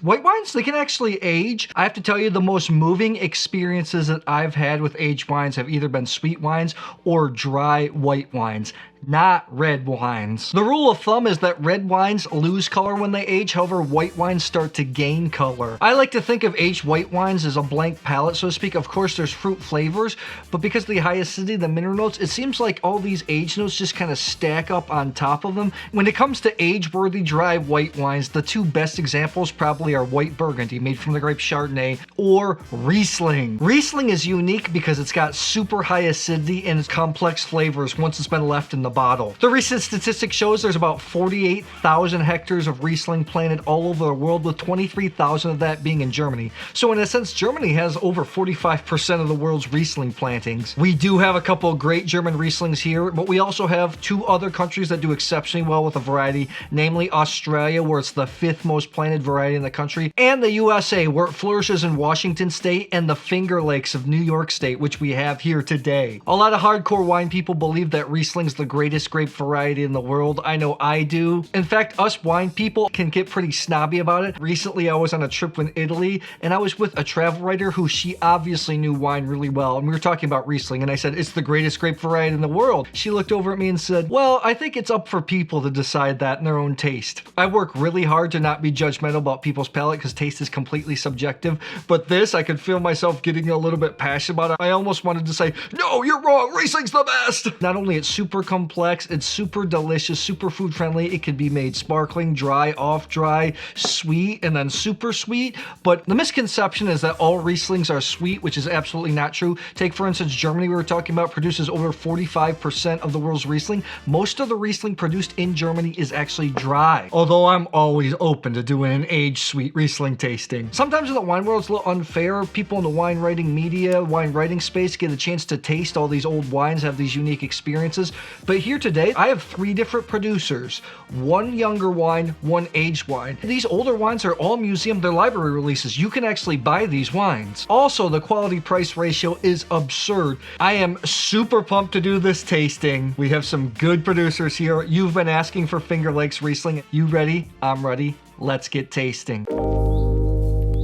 White wines, they can actually age. I have to tell you, the most moving experiences that I've had with aged wines have either been sweet wines or dry white wines, not red wines. The rule of thumb is that red wines lose color when they age, however, white wines start to gain color. I like to think of aged white wines as a blank palette, so to speak. Of course, there's fruit flavors, but because of the high acidity, the mineral notes, it seems like all these aged notes just kind of stack up on top of them. When it comes to age-worthy dry white wines, the two best examples probably are white Burgundy, made from the grape Chardonnay, or Riesling. Riesling is unique because it's got super high acidity and its complex flavors once it's been left in the bottle. The recent statistic shows there's about 48,000 hectares of Riesling planted all over the world, with 23,000 of that being in Germany. So in a sense, Germany has over 45% of the world's Riesling plantings. We do have a couple of great German Rieslings here, but we also have two other countries that do exceptionally well with a variety, namely Australia, where it's the 5th most planted variety in the country, and the USA, where it flourishes in Washington State and the Finger Lakes of New York State, which we have here today. A lot of hardcore wine people believe that Riesling's the greatest grape variety in the world. I know I do. In fact, us wine people can get pretty snobby about it. Recently, I was on a trip in Italy, and I was with a travel writer who she obviously knew wine really well, and we were talking about Riesling, and I said, it's the greatest grape variety in the world. She looked over at me and said, well, I think it's up for people to decide that in their own taste. I work really hard to not be judgmental about people's palate because taste is completely subjective, but this, I could feel myself getting a little bit passionate about it. I almost wanted to say, no, you're wrong, Riesling's the best! Not only it's super complex, it's super delicious, super food friendly. It can be made sparkling, dry, off dry, sweet, and then super sweet. But the misconception is that all Rieslings are sweet, which is absolutely not true. Take, for instance, Germany, we were talking about, produces over 45% of the world's Riesling. Most of the Riesling produced in Germany is actually dry, although I'm always open to doing an aged sweet Riesling tasting. Sometimes in the wine world, it's a little unfair. People in the wine writing media, wine writing space get a chance to taste all these old wines, have these unique experiences. But here today, I have 3 different producers. One younger wine, one aged wine. These older wines are all museum, they're library releases. You can actually buy these wines. Also, the quality price ratio is absurd. I am super pumped to do this tasting. We have some good producers here. You've been asking for Finger Lakes Riesling. You ready? I'm ready. Let's get tasting.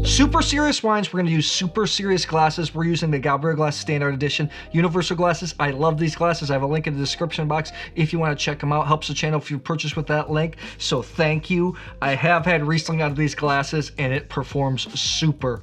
Super serious wines, we're going to use super serious glasses. We're using the Gabriel Glas Standart edition universal glasses. I love these glasses. I have a link in the description box if you want to check them out. Helps the channel if you purchase with that link. So thank you. I have had Riesling out of these glasses and it performs super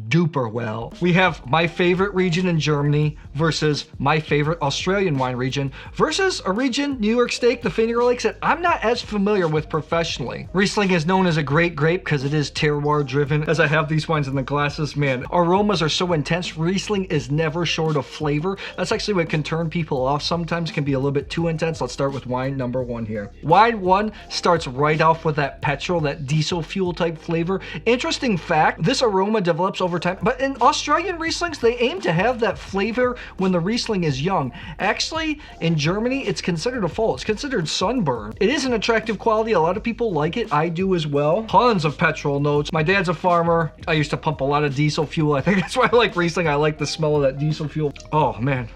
duper well. We have my favorite region in Germany versus my favorite Australian wine region versus a region, New York State, the Finger Lakes, that I'm not as familiar with professionally. Riesling is known as a great grape because it is terroir driven. As I have these wines in the glasses, man, aromas are so intense. Riesling is never short of flavor. That's actually what can turn people off sometimes. It can be a little bit too intense. Let's start with wine number 1 here. Wine 1 starts right off with that petrol, that diesel fuel type flavor. Interesting fact, this aroma develops over time, but in Australian Rieslings, they aim to have that flavor when the Riesling is young. Actually, in Germany, it's considered a fall. It's considered sunburn. It is an attractive quality. A lot of people like it. I do as well. Tons of petrol notes. My dad's a farmer. I used to pump a lot of diesel fuel. I think that's why I like Riesling. I like the smell of that diesel fuel. Oh, man.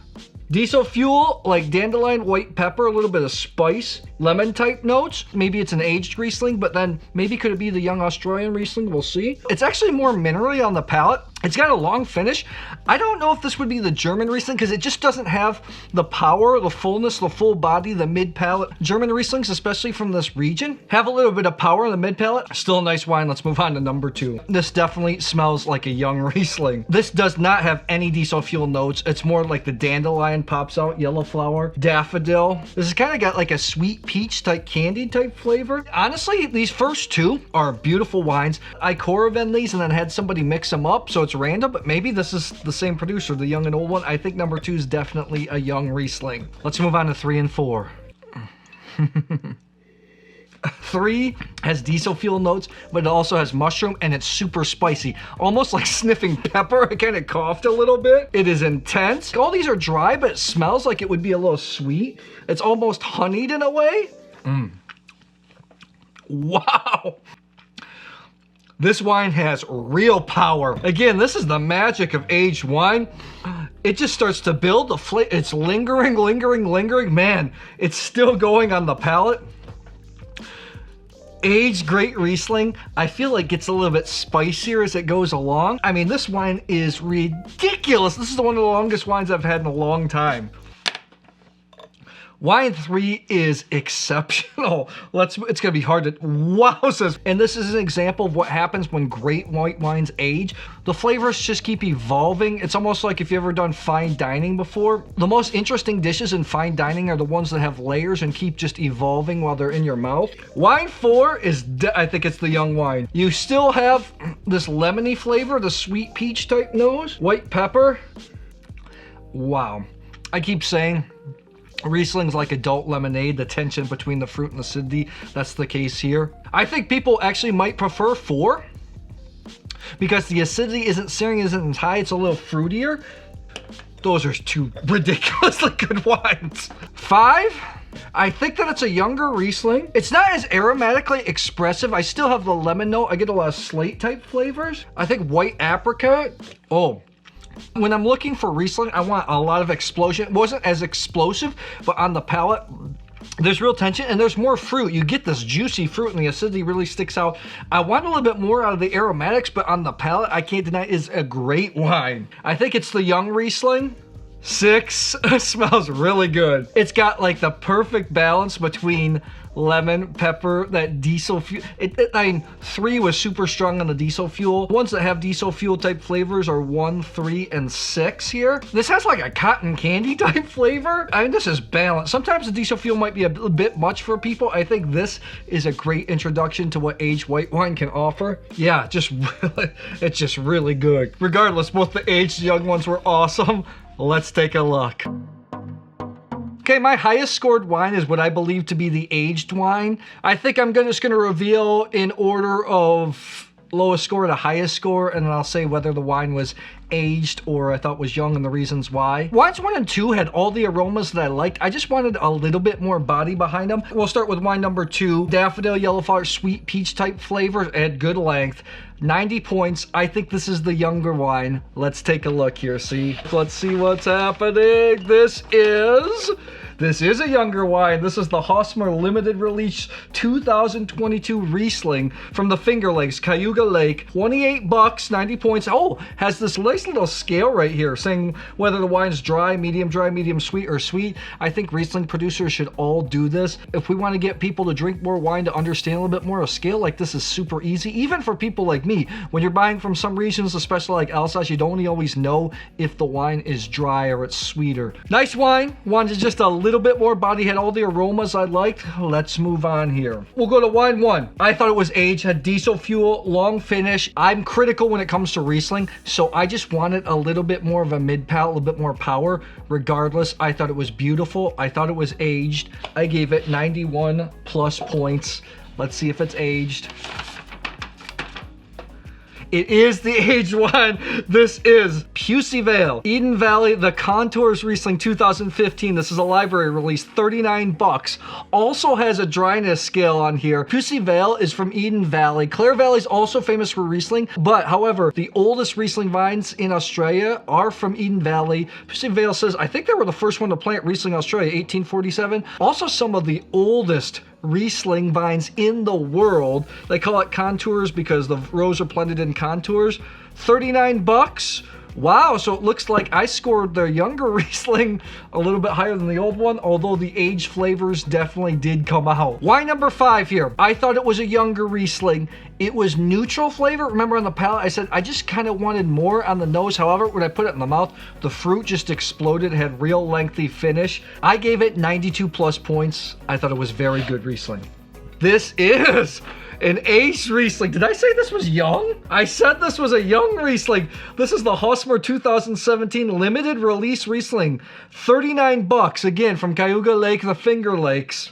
Diesel fuel, like dandelion, white pepper, a little bit of spice, lemon type notes. Maybe it's an aged Riesling, but then maybe could it be the young Australian Riesling? We'll see. It's actually more minerally on the palate. It's got a long finish. I don't know if this would be the German Riesling because it just doesn't have the power, the fullness, the full body, the mid palate. German Rieslings, especially from this region, have a little bit of power in the mid palate. Still a nice wine. Let's move on to number 2. This definitely smells like a young Riesling. This does not have any diesel fuel notes. It's more like the dandelion pops out, yellow flower, daffodil. This has kind of got like a sweet peach type candy type flavor. Honestly, these first 2 are beautiful wines. I Coraven these and then had somebody mix them up, so it's random, but maybe this is the same producer, the young and old one. I think number 2 is definitely a young Riesling. Let's move on to 3 and 4. 3 has diesel fuel notes, but it also has mushroom and it's super spicy, almost like sniffing pepper. I kind of coughed a little bit. It is intense. All these are dry, but it smells like it would be a little sweet. It's almost honeyed in a way. Wow. This wine has real power. Again, this is the magic of aged wine. It just starts to build the flavor. It's lingering. Man, it's still going on the palate. Aged great Riesling, I feel like gets a little bit spicier as it goes along. I mean, this wine is ridiculous. This is one of the longest wines I've had in a long time. Wine 3 is exceptional. It's gonna be hard to, wowzers. And this is an example of what happens when great white wines age. The flavors just keep evolving. It's almost like if you've ever done fine dining before. The most interesting dishes in fine dining are the ones that have layers and keep just evolving while they're in your mouth. Wine 4 is, I think it's the young wine. You still have this lemony flavor, the sweet peach type nose, white pepper. Wow. I keep saying, Riesling's like adult lemonade, the tension between the fruit and the acidity. That's the case here. I think people actually might prefer 4 because the acidity isn't searing, isn't as high. It's a little fruitier. Those are 2 ridiculously good wines. 5, I think that it's a younger Riesling. It's not as aromatically expressive. I still have the lemon note. I get a lot of slate type flavors. I think white apricot. Oh. When I'm looking for Riesling, I want a lot of explosion. It wasn't as explosive, but on the palate, there's real tension and there's more fruit. You get this juicy fruit and the acidity really sticks out. I want a little bit more out of the aromatics, but on the palate, I can't deny it is a great wine. I think it's the young Riesling. 6 smells really good. It's got like the perfect balance between lemon, pepper, that diesel fuel. I mean, 3 was super strong on the diesel fuel. The ones that have diesel fuel type flavors are 1, 3, and 6 here. This has like a cotton candy type flavor. I mean, this is balanced. Sometimes the diesel fuel might be a bit much for people. I think this is a great introduction to what aged white wine can offer. Yeah, it's just really good. Regardless, both the aged young ones were awesome. Let's take a look. Okay, my highest scored wine is what I believe to be the aged wine. I think I'm just gonna reveal in order of lowest score to highest score, and then I'll say whether the wine was aged or I thought was young and the reasons why. Wines 1 and 2 had all the aromas that I liked. I just wanted a little bit more body behind them. We'll start with wine number 2. Daffodil, yellow flower, sweet peach type flavor. It had good length. 90 points. I think this is the younger wine. Let's take a look here, see? Let's see what's happening. This is a younger wine. This is the Hosmer limited release 2022 Riesling from the Finger Lakes, Cayuga Lake. 28 bucks, 90 points. Oh, has this nice little scale right here saying whether the wine's dry, medium sweet, or sweet. I think Riesling producers should all do this. If we want to get people to drink more wine to understand a little bit more, a scale like this is super easy, even for people like me. When you're buying from some regions, especially like Alsace, you don't always know if the wine is dry or it's sweeter. Nice wine. Wanted just a little bit more body, had all the aromas I liked. Let's move on here. We'll go to wine 1. I thought it was aged, had diesel fuel, long finish. I'm critical when it comes to Riesling, so I just wanted a little bit more of a mid palate, a little bit more power. Regardless, I thought it was beautiful. I thought it was aged. I gave it 91 plus points. Let's see if it's aged. It is the aged wine. This is Pussy Vale, Eden Valley, The Contours Riesling 2015. This is a library release, 39 bucks. Also has a dryness scale on here. Pussy Vale is from Eden Valley. Clare Valley is also famous for Riesling, but however, the oldest Riesling vines in Australia are from Eden Valley. Pussy Vale says, I think they were the first one to plant Riesling in Australia, 1847. Also some of the oldest Riesling vines in the world. They call it contours because the rows are planted in contours. 39 bucks. Wow, so it looks like I scored the younger Riesling a little bit higher than the old one, although the aged flavors definitely did come out. Wine number 5 here. I thought it was a younger Riesling. It was neutral flavor. Remember on the palate, I said I just kind of wanted more on the nose. However, when I put it in the mouth, the fruit just exploded. It had real lengthy finish. I gave it 92 plus points. I thought it was very good Riesling. This is an aged Riesling. Did I say this was young? I said this was a young Riesling. This is the Hosmer 2017 limited release Riesling. 39 bucks, again, from Cayuga Lake, the Finger Lakes.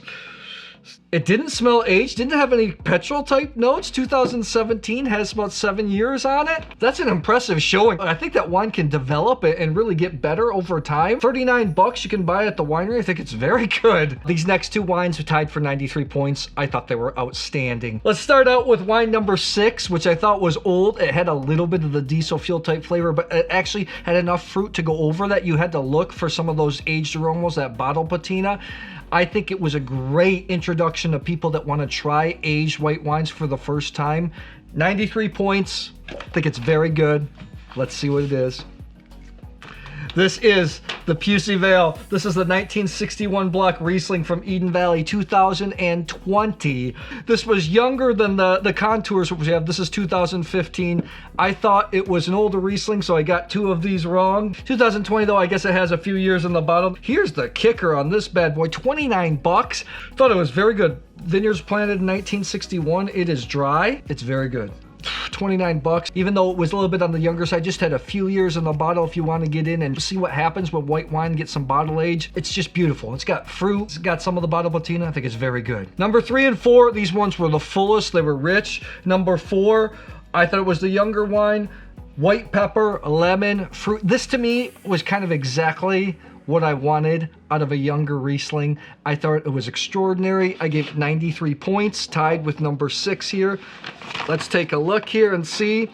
It didn't smell aged, didn't have any petrol type notes. 2017 has about 7 years on it. That's an impressive showing. I think that wine can develop it and really get better over time. 39 bucks you can buy it at the winery. I think it's very good. These next 2 wines are tied for 93 points. I thought they were outstanding. Let's start out with wine number 6, which I thought was old. It had a little bit of the diesel fuel type flavor, but it actually had enough fruit to go over that. You had to look for some of those aged aromas, that bottle patina. I think it was a great introduction introduction to people that want to try aged white wines for the first time. 93 points. I think it's very good. Let's see what it is. This is the Pusey Vale. This is the 1961 block Riesling from Eden Valley, 2020. This was younger than the contours we have. This is 2015. I thought it was an older Riesling, so I got 2 of these wrong. 2020 though, I guess it has a few years in the bottle. Here's the kicker on this bad boy, 29 bucks. Thought it was very good. Vineyards planted in 1961. It is dry. It's very good. 29 bucks, even though it was a little bit on the younger side. Just had a few years in the bottle. If you want to get in and see what happens when white wine gets some bottle age, it's just beautiful. It's got fruit, it's got some of the bottle patina. I think it's very good. Number 3 and 4, these ones were the fullest, they were rich. Number 4, I thought it was the younger wine. White pepper, lemon, fruit. This to me was kind of exactly what I wanted out of a younger Riesling. I thought it was extraordinary. I gave it 93 points, tied with number 6 here. Let's take a look here and see.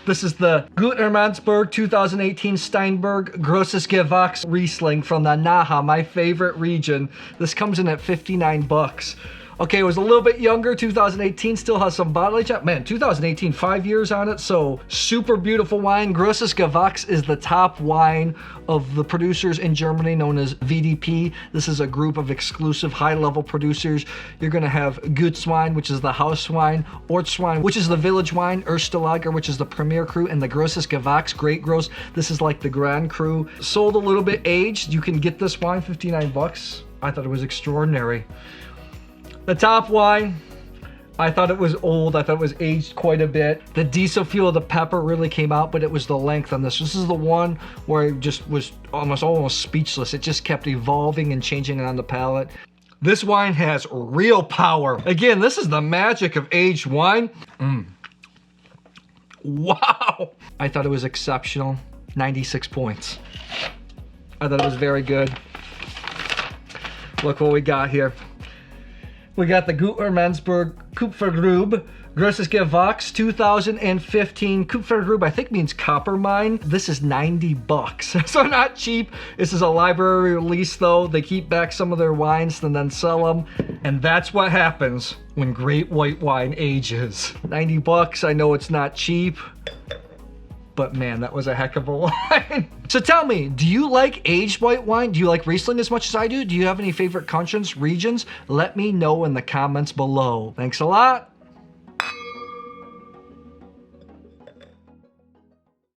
This is the Hermannsberg 2018 Steinberg Grosses Gewachs Riesling from the Naha, my favorite region. This comes in at 59 bucks. Okay, it was a little bit younger, 2018, still has some bottle age. Man, 2018, 5 years on it, so super beautiful wine. Grosses Gewachs is the top wine of the producers in Germany known as VDP. This is a group of exclusive high-level producers. You're gonna have Gutswein, which is the house wine, Ortswein, which is the village wine, Erstelager, which is the premier cru, and the Grosses Gewachs, Great Gross. This is like the Grand Cru. Sold a little bit aged. You can get this wine, 59 bucks. I thought it was extraordinary. The top wine, I thought it was old. I thought it was aged quite a bit. The diesel fuel of the pepper really came out, but it was the length on this. This is the one where it just was almost speechless. It just kept evolving and changing on the palate. This wine has real power. Again, this is the magic of aged wine. Wow. I thought it was exceptional. 96 points. I thought it was very good. Look what we got here. We got the Hermannsberg Kupfergrube, Grosses Gewachs 2015. Kupfergrube, I think means copper mine. This is 90 bucks, so not cheap. This is a library release though. They keep back some of their wines and then sell them. And that's what happens when great white wine ages. 90 bucks, I know it's not cheap, but man, that was a heck of a wine. So tell me, do you like aged white wine? Do you like Riesling as much as I do? Do you have any favorite countries, regions? Let me know in the comments below. Thanks a lot.